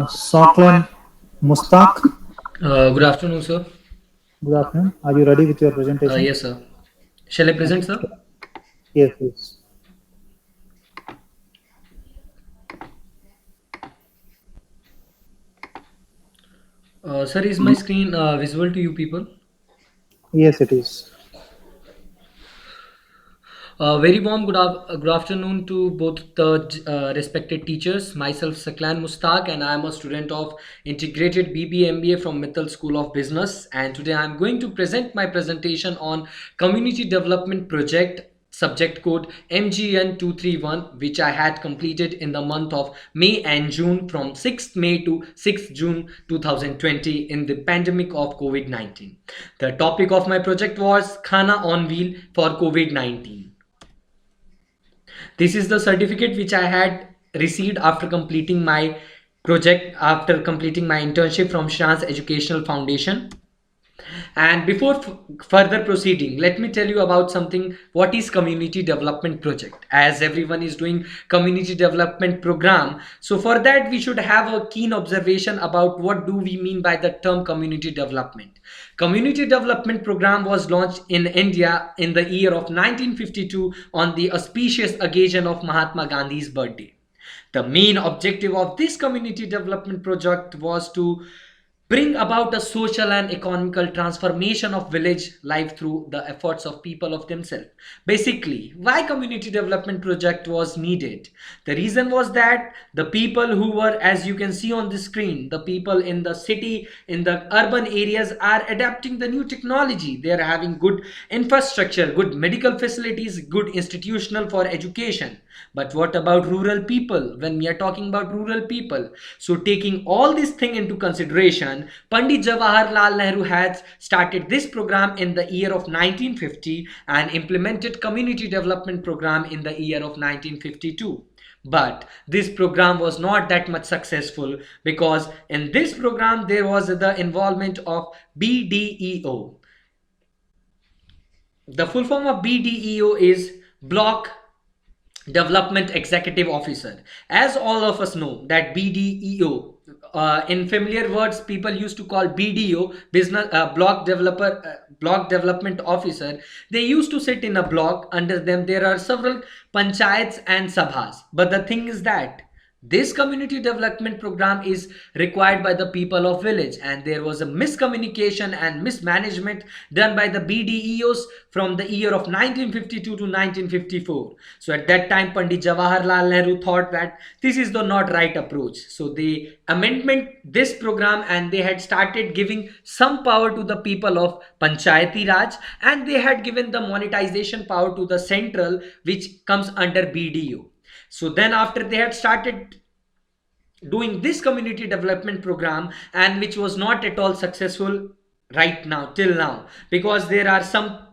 Saklan Mustaq, Good afternoon, sir. good afternoon. Are you ready with your presentation? Yes, sir. Shall I Okay. present, sir? Yes, please. Sir, is my screen visible to you people? Yes, it is. Very warm good afternoon to both the respected teachers. Myself, Saklan Mustaq, and I am a student of Integrated BBMBA from Mittal School of Business. And today I am going to present my presentation on Community Development Project subject code MGN231, which I had completed in the month of May and June from 6th May to 6th June 2020 in the pandemic of COVID-19. The topic of my project was Khana on Wheel for COVID-19. This is the certificate which I had received after completing my project, after completing my internship from Shrans Educational Foundation. And before further proceeding, let me tell you about something. What is community development project? As everyone is doing community development program, so for that we should have a keen observation about what do we mean by the term community development. Community development program was launched in India in the year of 1952 on the auspicious occasion of Mahatma Gandhi's birthday. The main objective of this community development project was to bring about a social and economical transformation of village life through the efforts of people of themselves. Basically, why community development project was needed? The reason was that the people who were, as you can see on the screen, the people in the city, in the urban areas are adapting the new technology. They are having good infrastructure, good medical facilities, good institutional for education. But what about rural people? When we are talking about rural people, so taking all this thing into consideration, Pandit Jawaharlal Nehru has started this program in the year of 1950 and implemented community development program in the year of 1952. But this program was not that much successful because in this program there was the involvement of BDEO. The full form of BDEO is Block Development Executive Officer. As all of us know that BDEO, in familiar words people used to call BDO, business block development officer. They used to sit in a block. Under them there are several panchayats and sabhas, but the thing is that this community development program is required by the people of village, and there was a miscommunication and mismanagement done by the BDEOs from the year of 1952 to 1954. So at that time Pandit Jawaharlal Nehru thought that this is the not right approach, so they amendment this program and they had started giving some power to the people of Panchayati Raj, and they had given the monetization power to the central, which comes under BDO. So then after they had started doing this community development program, and which was not at all successful right now till now, because there are some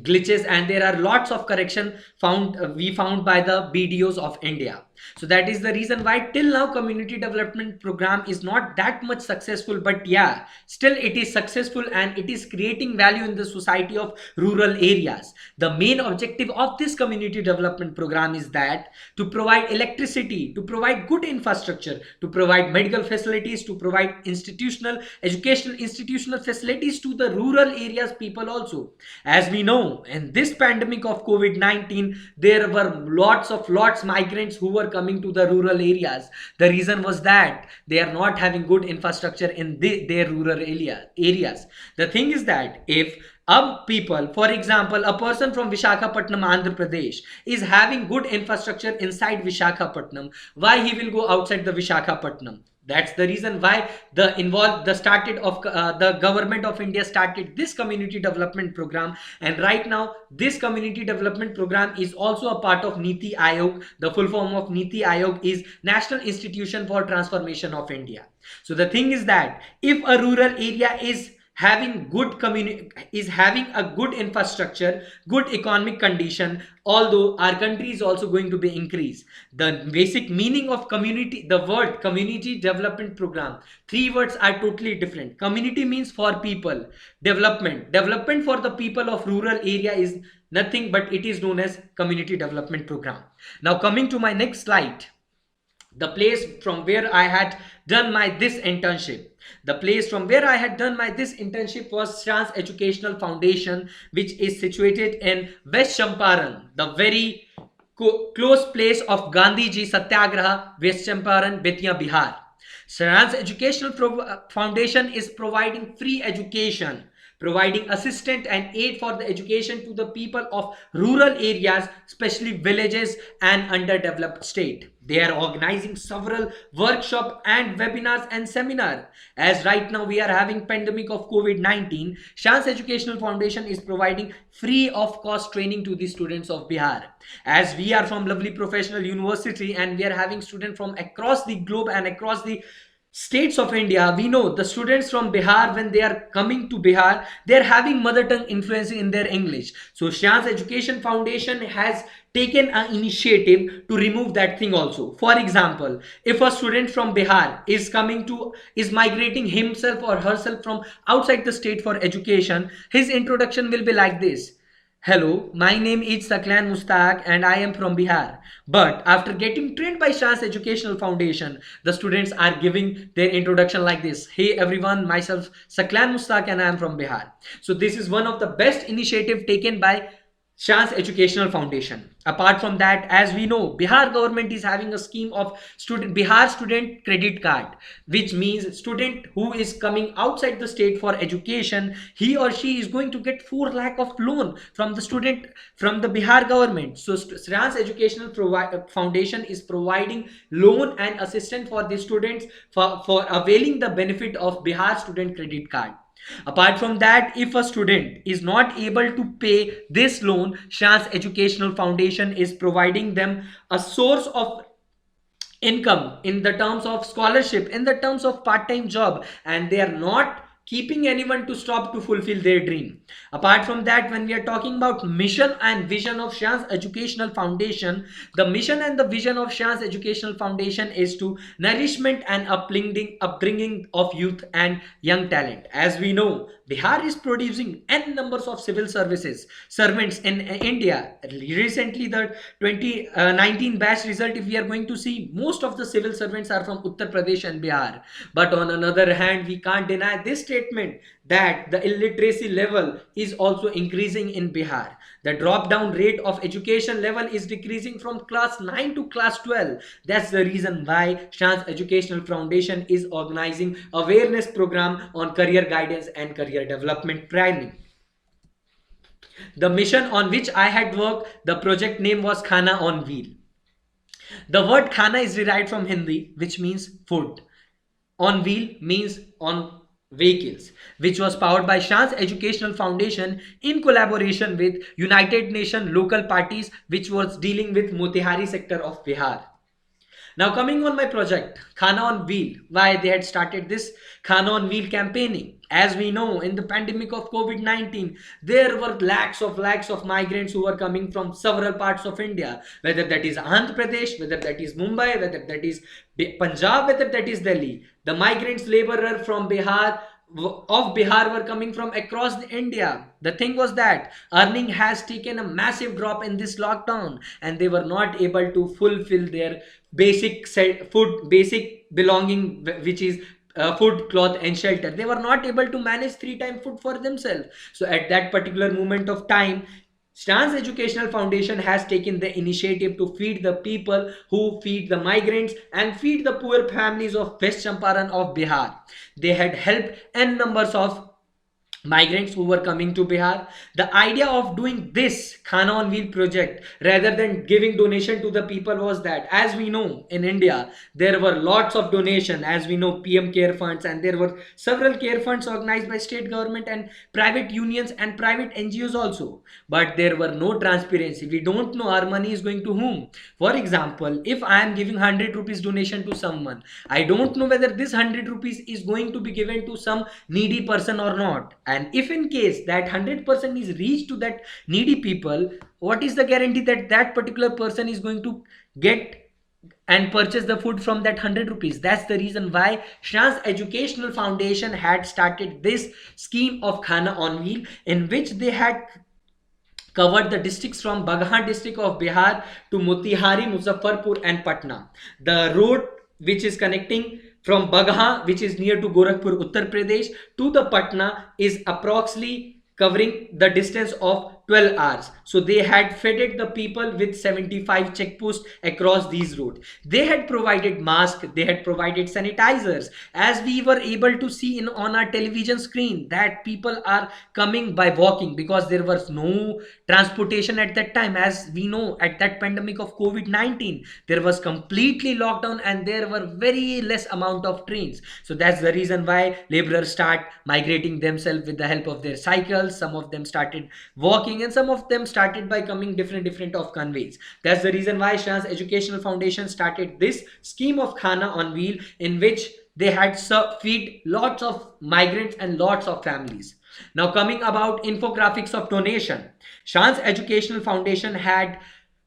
glitches and there are lots of correction found we found by the BDOs of India. So that is the reason why till now community development program is not that much successful, but yeah, still it is successful and it is creating value in the society of rural areas. The main objective of this community development program is that to provide electricity, to provide good infrastructure, to provide medical facilities, to provide institutional facilities to the rural areas people also. As we know, in this pandemic of COVID-19 there were lots migrants who were coming to the rural areas. The reason was that they are not having good infrastructure in their rural areas. The thing is that if people, for example, a person from Vishakhapatnam, Andhra Pradesh, is having good infrastructure inside Vishakhapatnam, why he will go outside the Vishakhapatnam? That's the reason why the government of India started this community development program. And right now this community development program is also a part of Niti Aayog. The full form of Niti Aayog is National Institution for Transformation of India. So the thing is that if a rural area is having good community, is having a good infrastructure, good economic condition, although our country is also going to be increased. The basic meaning of community, the word community development program, three words are totally different. Community means for people, development for the people of rural area is nothing but it is known as community development program. Now coming to my next slide, The place from where I had done my this internship. The place from where I had done my this internship was Shans Educational Foundation, which is situated in West Champaran, the very close place of Gandhiji Satyagraha, West Champaran, Bettiya, Bihar. Shans Educational Foundation is providing free education, providing assistance and aid for the education to the people of rural areas, especially villages and underdeveloped state. They are organizing several workshops and webinars and seminars. As right now we are having pandemic of COVID-19, Shans Educational Foundation is providing free of cost training to the students of Bihar. As we are from Lovely Professional University and we are having students from across the globe and across the states of India, we know the students from Bihar, when they are coming to Bihar, they are having mother tongue influence in their English. So Shans Education Foundation has taken an initiative to remove that thing also. For example, if a student from Bihar is migrating himself or herself from outside the state for education, his introduction will be like this. Hello, my name is Saklan Mustaq and I am from Bihar. But after getting trained by Shans Educational Foundation, the students are giving their introduction like this. Hey everyone, myself Saklan Mustaq and I am from Bihar. So this is one of the best initiative taken by Shans Educational Foundation. Apart from that, as we know, Bihar government is having a scheme of Bihar Student Credit Card, which means student who is coming outside the state for education, he or she is going to get 4 lakh of loan from the student from the Bihar government. So Shans Educational Foundation is providing loan and assistance for the students for availing the benefit of Bihar Student Credit Card. Apart from that, if a student is not able to pay this loan, Shans Educational Foundation is providing them a source of income in the terms of scholarship, in the terms of part-time job, and they are not keeping anyone to stop to fulfill their dream. Apart from that, when we are talking about mission and vision of Shans Educational Foundation, the mission and the vision of Shans Educational Foundation is to nourishment and upbringing of youth and young talent. As we know, Bihar is producing n numbers of civil services servants in India. Recently, the 2019 batch result, if we are going to see, most of the civil servants are from Uttar Pradesh and Bihar. But on another hand, we can't deny this statement that the illiteracy level is also increasing in Bihar. The drop down rate of education level is decreasing from class 9 to class 12. That's the reason why Shans Educational Foundation is organizing awareness program on career guidance and career development training. The mission on which I had worked, the project name was Khana on Wheel. The word khana is derived from Hindi, which means food. On wheel means on vehicles, which was powered by Shans Educational Foundation in collaboration with United Nations local parties, which was dealing with Motihari sector of Bihar. Now coming on my project, Khana on Wheel, why they had started this Khana on Wheel campaigning. As we know, in the pandemic of COVID-19, there were lakhs of migrants who were coming from several parts of India, whether that is Andhra Pradesh, whether that is Mumbai, whether that is Punjab, whether that is Delhi. The migrants laborer from Bihar were coming from across India. The thing was that earning has taken a massive drop in this lockdown and they were not able to fulfill their basic basic belonging, which is food, cloth and shelter. They were not able to manage 3-time food for themselves. So at that particular moment of time, Shans Educational Foundation has taken the initiative to feed the people, who feed the migrants and feed the poor families of West Champaran of Bihar. They had helped n numbers of migrants who were coming to Bihar. The idea of doing this Khana on Wheel project rather than giving donation to the people was that, as we know, in India there were lots of donation, as we know, PM care funds, and there were several care funds organized by state government and private unions and private NGOs also, but there were no transparency. We don't know our money is going to whom. For example, if I am giving 100 rupees donation to someone, I don't know whether this 100 rupees is going to be given to some needy person or not. And if in case that 100% is reached to that needy people, what is the guarantee that that particular person is going to get and purchase the food from that 100 rupees? That's the reason why Shans Educational Foundation had started this scheme of Khana on Wheel, in which they had covered the districts from Baghan district of Bihar to Motihari, Muzaffarpur and Patna. The road which is connecting from Bagha, which is near to Gorakhpur, Uttar Pradesh, to the Patna is approximately covering the distance of 12 hours. So they had fed the people with 75 checkposts across these roads. They had provided masks, they had provided sanitizers. As we were able to see on our television screen, that people are coming by walking because there was no transportation at that time. As we know, at that pandemic of COVID-19, there was completely lockdown and there were very less amount of trains. So that's the reason why laborers start migrating themselves with the help of their cycles. Some of them started walking and some of them started by coming different of conveys. That's the reason why Shah's Educational Foundation started this scheme of Khana on Wheel, in which they had feed lots of migrants and lots of families. Now coming about infographics of donation, Shah's Educational Foundation had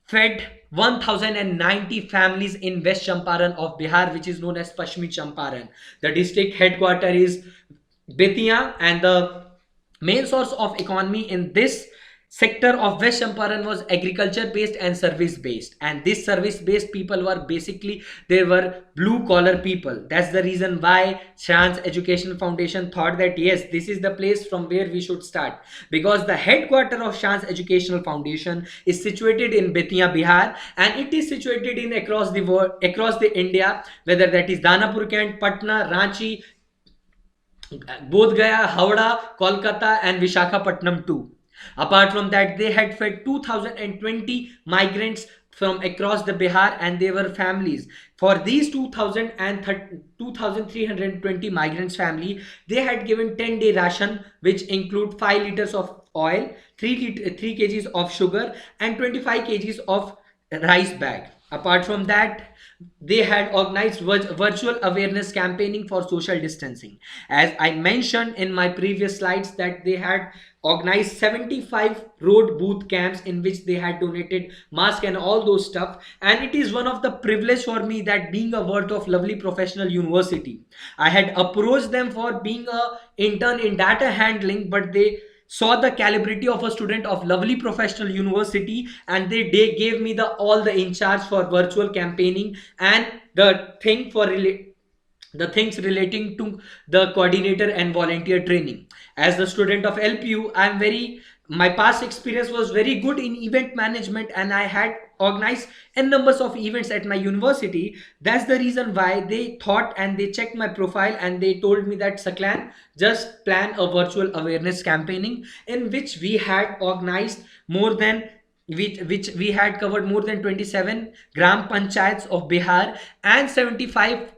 fed 1090 families in West Champaran of Bihar, which is known as Pashmi Champaran. The district headquarters is Betia, and the main source of economy in this sector of West Champaran was agriculture based and service based, and this service based people were basically, they were blue collar people. That's the reason why Shah's Education Foundation thought that yes, this is the place from where we should start, because the headquarters of Shah's Educational Foundation is situated in Betia, Bihar, and it is situated in across the world, across the India, whether that is Danapur Kent, Patna, Ranchi, Bodh Gaya, Howrah, Kolkata, and Vishakhapatnam too. Apart from that, they had fed 2020 migrants from across the Bihar and they were families. For these 2320 migrants family, they had given 10-day ration, which include 5 liters of oil, 3 kgs of sugar, and 25 kgs of rice bag. Apart from that, they had organized virtual awareness campaigning for social distancing. As I mentioned in my previous slides, that they had organized 75 road booth camps in which they had donated masks and all those stuff. And it is one of the privilege for me that being a World of Lovely Professional University, I had approached them for being a intern in data handling, but they saw the calibrity of a student of Lovely Professional University and they gave me all the in charge for virtual campaigning and the things relating to the coordinator and volunteer training. As the student of LPU, my past experience was very good in event management and I had organized n numbers of events at my university. That's the reason why they thought and they checked my profile and they told me that Saklan, just plan a virtual awareness campaigning, in which we had organized more than which we had covered more than 27 gram panchayats of Bihar and 75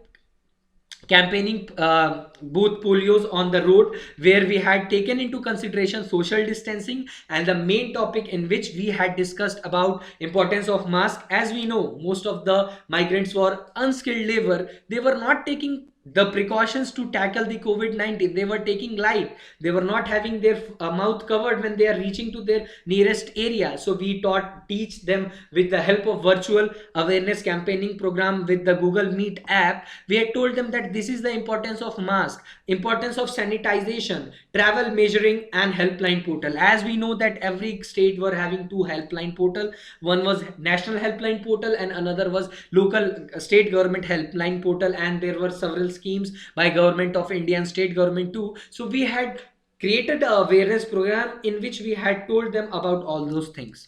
campaigning booth polios on the road, where we had taken into consideration social distancing and the main topic in which we had discussed about importance of mask. As we know, most of the migrants were unskilled labor. They were not taking the precautions to tackle the COVID-19. They were taking light. They were not having their mouth covered when they are reaching to their nearest area. So we teach them with the help of virtual awareness campaigning program with the Google Meet app. We had told them that this is the importance of mask, importance of sanitization, travel measuring, and helpline portal. As we know that every state were having 2 helpline portal. One was national helpline portal and another was local state government helpline portal, and there were several schemes by Government of India and state government too. So we had created an awareness program in which we had told them about all those things.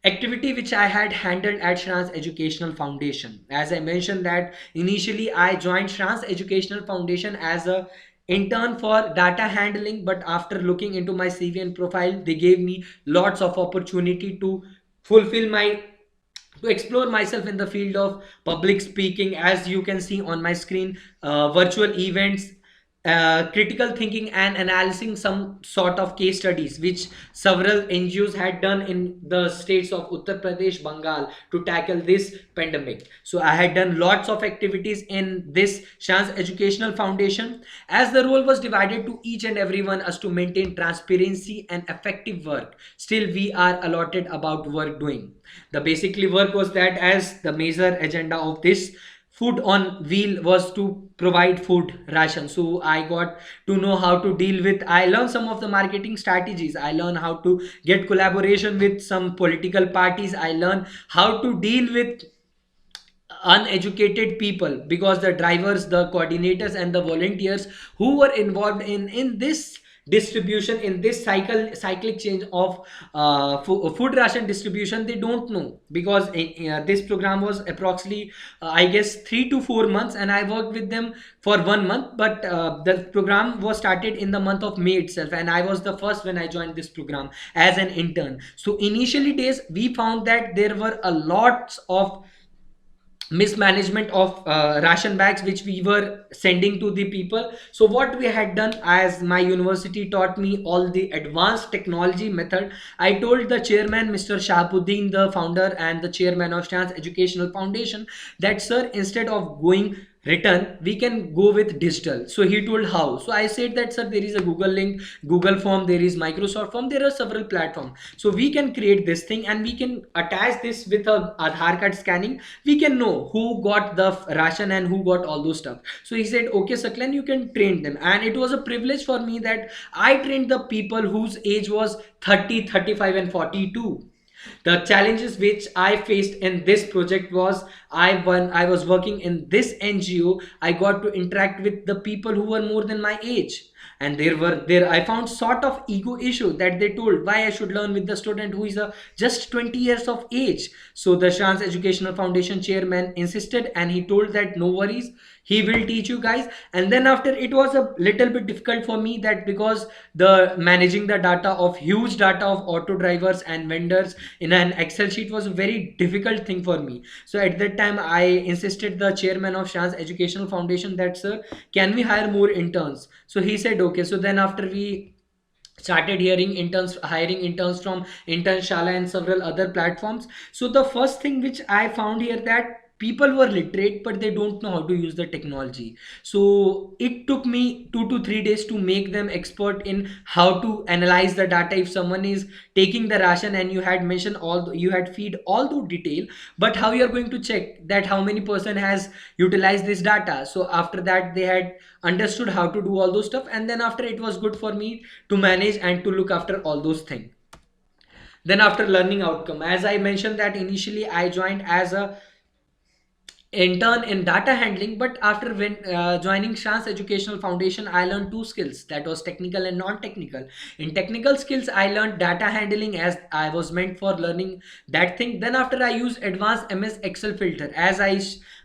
Activity which I had handled at Shah's Educational Foundation. As I mentioned that initially I joined Shah's Educational Foundation as a intern for data handling, but after looking into my CV and profile, they gave me lots of opportunity to fulfill to explore myself in the field of public speaking. As you can see on my screen, virtual events, critical thinking, and analyzing some sort of case studies which several NGOs had done in the states of Uttar Pradesh, Bengal to tackle this pandemic. So I had done lots of activities in this Shah's Educational Foundation. As the role was divided to each and everyone as to maintain transparency and effective work, still we are allotted about work doing. The basically work was that, as the major agenda of this Food on Wheel was to provide food ration. So I got to know how to deal with, I learned some of the marketing strategies. I learned how to get collaboration with some political parties. I learned how to deal with uneducated people, because the drivers, the coordinators, and the volunteers who were involved in this distribution, in this cyclic change of food ration distribution, they don't know, because this program was approximately I guess 3 to 4 months, and I worked with them for 1 month. But the program was started in the month of May itself, and I was the first when I joined this program as an intern. So initially days we found that there were a lot of mismanagement of ration bags which we were sending to the people. So what we had done, as my university taught me all the advanced technology method, I told the chairman, Mr. Shahabuddin, the founder and the chairman of Chance Educational Foundation, that sir, instead of going written, we can go with digital. So he told how. So I said that sir, there is a Google link, Google form, there is Microsoft form, there are several platforms, so we can create this thing and we can attach this with a Aadhaar card scanning. We can know who got the ration and who got all those stuff. So he said, okay Saklan, you can train them. And it was a privilege for me that I trained the people whose age was 30, 35 and 42. The challenges which I faced in this project was, when I was working in this NGO, I got to interact with the people who were more than my age. And there I found sort of ego issue, that they told why I should learn with the student who is just 20 years of age. So the Chance Educational Foundation chairman insisted, and he told that no worries, he will teach you guys. And then after, it was a little bit difficult for me, that because the managing the data of huge data of auto drivers and vendors in an Excel sheet was a very difficult thing for me. So at that time I insisted the chairman of Chance Educational Foundation that sir, can we hire more interns? So he said okay. So then after we started hiring interns from Internshala and several other platforms. So the first thing which I found here, that people were literate but they don't know how to use the technology. So it took me 2 to 3 days to make them expert in how to analyze the data. If someone is taking the ration and you had mentioned you had feed all the detail, but how you are going to check that how many person has utilized this data? So after that they had understood how to do all those stuff, and then after, it was good for me to manage and to look after all those things. Then after learning outcome, as I mentioned that initially I joined as a intern in data handling, but after when joining Chance Educational Foundation, I learned two skills, that was technical and non-technical. In technical skills I learned data handling, as I was meant for learning that thing. Then after, I used advanced MS Excel filter, as I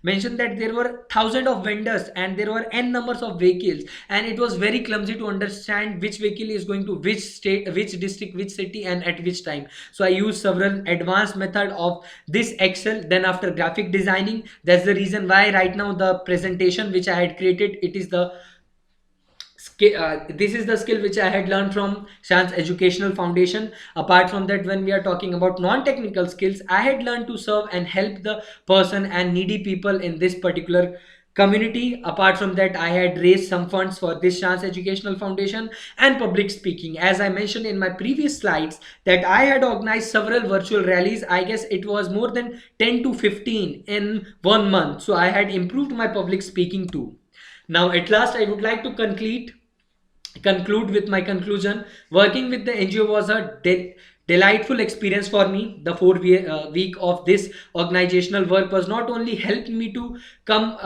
mentioned that there were thousands of vendors and there were n numbers of vehicles, and it was very clumsy to understand which vehicle is going to which state, which district, which city, and at which time. So I used several advanced method of this Excel. Then after, graphic designing, that's the reason why right now the presentation which I had created, it is the this is the skill which I had learned from Chance Educational Foundation. Apart from that, when we are talking about non-technical skills, I had learned to serve and help the person and needy people in this particular community. Apart from that, I had raised some funds for this Chance Educational Foundation. And public speaking, as I mentioned in my previous slides, that I had organized several virtual rallies. I guess it was more than 10 to 15 in 1 month. So I had improved my public speaking too. Now at last, I would like to conclude with my conclusion. Working with the NGO was a delightful experience for me. The 4 week of this organizational work was not only helped me to come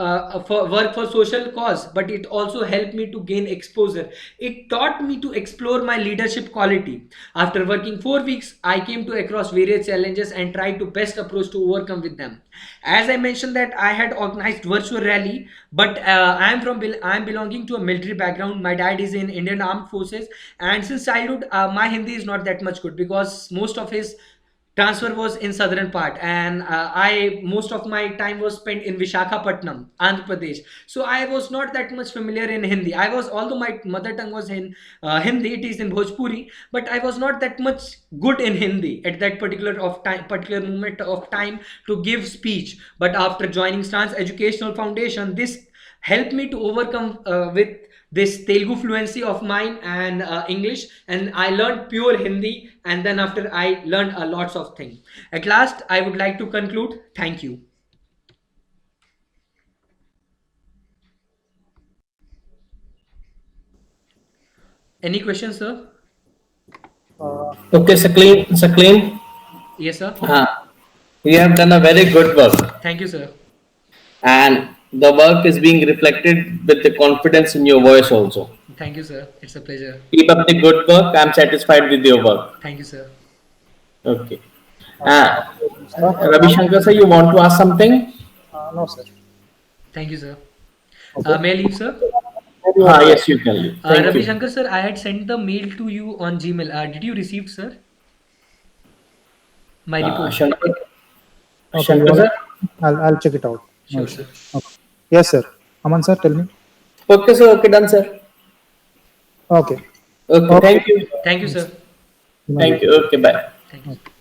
for work for social cause, but it also helped me to gain exposure. It taught me to explore my leadership quality. After working 4 weeks, I came to across various challenges and tried to best approach to overcome with them. As I mentioned that I had organized virtual rally, but I am belonging to a military background. My dad is in Indian Armed Forces, and since childhood my Hindi is not that much good, because most of his transfer was in southern part, and I most of my time was spent in Vishakhapatnam, Andhra Pradesh. So I was not that much familiar in Hindi. I was, although my mother tongue was in Hindi, it is in Bhojpuri, but I was not that much good in Hindi at that particular moment of time to give speech. But after joining Chance Educational Foundation, this helped me to overcome with this Telugu fluency of mine and English, and I learned pure Hindi, and then after I learned a lots of things. At last, I would like to conclude. Thank you. Any questions, sir? Okay, Sakleen, Yes, sir. you have done a very good work. Thank you, sir. and the work is being reflected with the confidence in your voice also. Thank you, sir. It's a pleasure. Keep up the good work. I'm satisfied with your work. Thank you, sir. Okay. Ravi Shankar sir, you want to ask something? No, sir. Thank you, sir. Okay. May I leave, sir? Yes, you can leave. Thank Ravi you. Shankar, sir, I had sent the mail to you on Gmail. Did you receive, sir? My report. Shankar, Okay, Shankar you sir? want- I'll check it out. No Sure, issue. sir. Okay. Yes, sir. Aman, sir, tell me. Okay, sir. Okay, done, sir. Okay. Okay, Okay. thank you. Thank you, sir. Thank you. Okay, bye. Thank you. Okay.